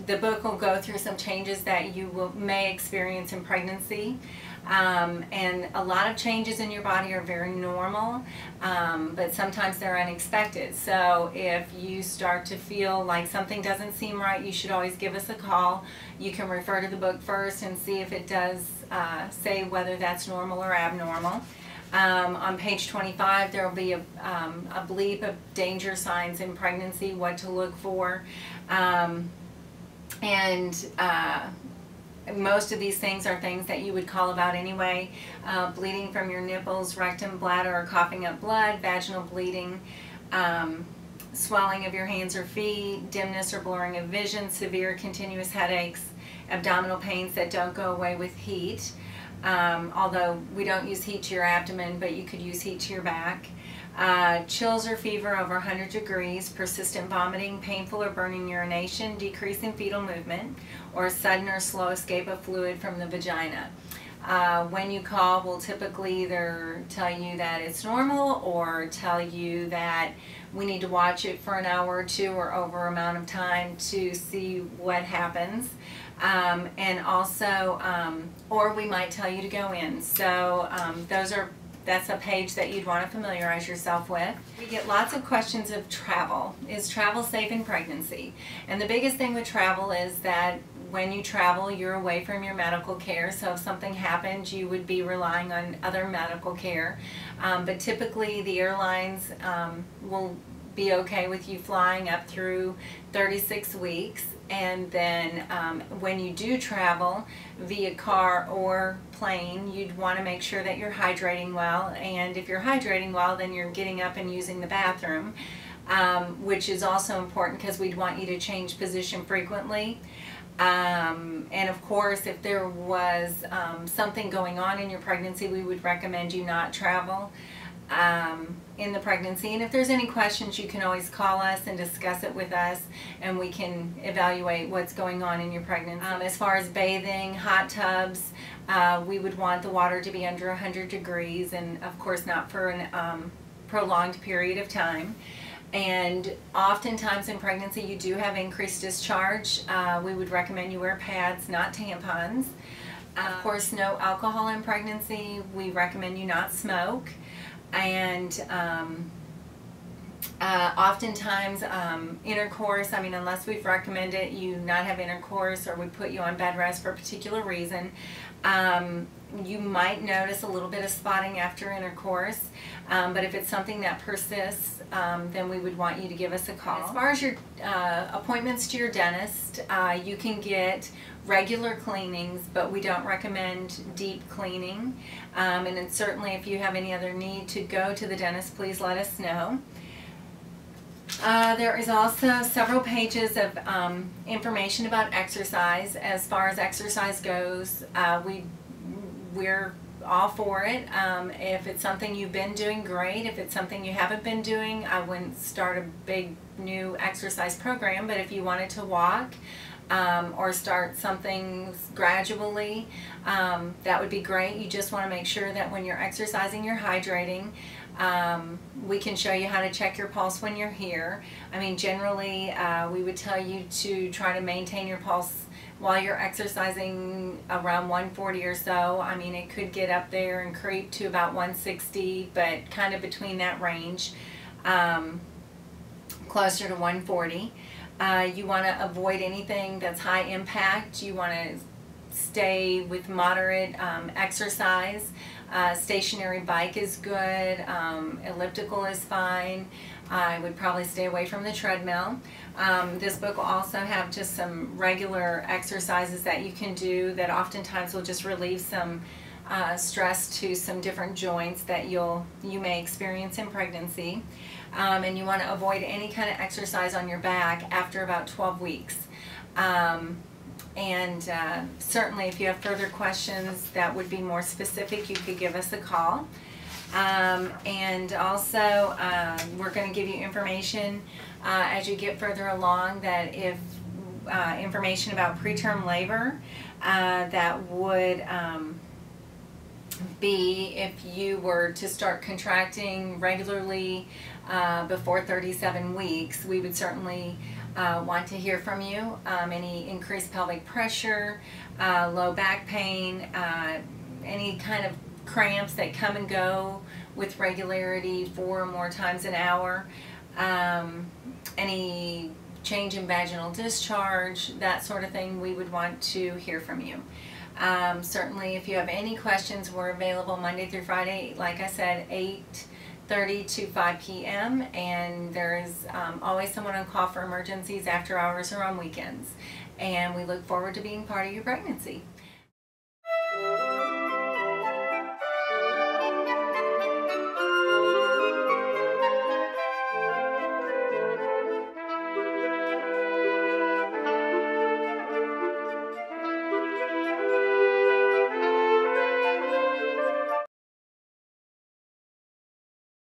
The book will go through some changes that you may experience in pregnancy. And a lot of changes in your body are very normal, but sometimes they're unexpected. So if you start to feel like something doesn't seem right, you should always give us a call. You can refer to the book first and see if it does say whether that's normal or abnormal. On page 25 there will be a bleep of danger signs in pregnancy, what to look for, most of these things are things that you would call about anyway. Bleeding from your nipples, rectum, bladder, or coughing up blood, vaginal bleeding, swelling of your hands or feet, dimness or blurring of vision, severe continuous headaches, abdominal pains that don't go away with heat. Although we don't use heat to your abdomen, but you could use heat to your back. Chills or fever over 100 degrees, persistent vomiting, painful or burning urination, decrease in fetal movement, or sudden or slow escape of fluid from the vagina. When you call, we'll typically either tell you that it's normal or tell you that we need to watch it for an hour or two or over amount of time to see what happens. And also, or we might tell you to go in. So that's a page that you'd want to familiarize yourself with. We get lots of questions of travel. Is travel safe in pregnancy? And the biggest thing with travel is that when you travel, you're away from your medical care. So if something happened, you would be relying on other medical care. But typically the airlines will be okay with you flying up through 36 weeks. And then when you do travel via car or plane, you'd want to make sure that you're hydrating well. And if you're hydrating well, then you're getting up and using the bathroom, which is also important because we'd want you to change position frequently. And of course, if there was something going on in your pregnancy, we would recommend you not travel in the pregnancy. And if there's any questions, you can always call us and discuss it with us, and we can evaluate what's going on in your pregnancy. As far as bathing, hot tubs, we would want the water to be under 100 degrees, and of course not for a prolonged period of time. And oftentimes in pregnancy you do have increased discharge. We would recommend you wear pads, not tampons. Of course, no alcohol in pregnancy. We recommend you not smoke. And oftentimes intercourse, I mean, unless we've recommended you not have intercourse or we put you on bed rest for a particular reason, you might notice a little bit of spotting after intercourse. But if it's something that persists, then we would want you to give us a call. As far as your appointments to your dentist, you can get regular cleanings, but we don't recommend deep cleaning. And then certainly if you have any other need to go to the dentist, please let us know. There is also several pages of information about exercise. As far as exercise goes, we're all for it. If it's something you've been doing, great. If it's something you haven't been doing, I wouldn't start a big new exercise program, but if you wanted to walk or start something gradually, that would be great. You just want to make sure that when you're exercising, you're hydrating. We can show you how to check your pulse when you're here. I mean, generally we would tell you to try to maintain your pulse while you're exercising around 140 or so. I mean, it could get up there and creep to about 160, but kind of between that range, closer to 140. You want to avoid anything that's high impact. You want to stay with moderate exercise. Stationary bike is good. Elliptical is fine. I would probably stay away from the treadmill. This book will also have just some regular exercises that you can do that oftentimes will just relieve some stress to some different joints that you may experience in pregnancy. And you want to avoid any kind of exercise on your back after about 12 weeks. Certainly if you have further questions that would be more specific, you could give us a call. And also we're going to give you information as you get further along, that if information about preterm labor that would be if you were to start contracting regularly before 37 weeks, we would certainly want to hear from you. Any increased pelvic pressure, low back pain, any kind of cramps that come and go with regularity 4 or more times an hour, any change in vaginal discharge, that sort of thing, we would want to hear from you. Certainly, if you have any questions, we're available Monday through Friday, like I said, 8:30 to 5 p.m. and there is always someone on call for emergencies after hours or on weekends. And we look forward to being part of your pregnancy.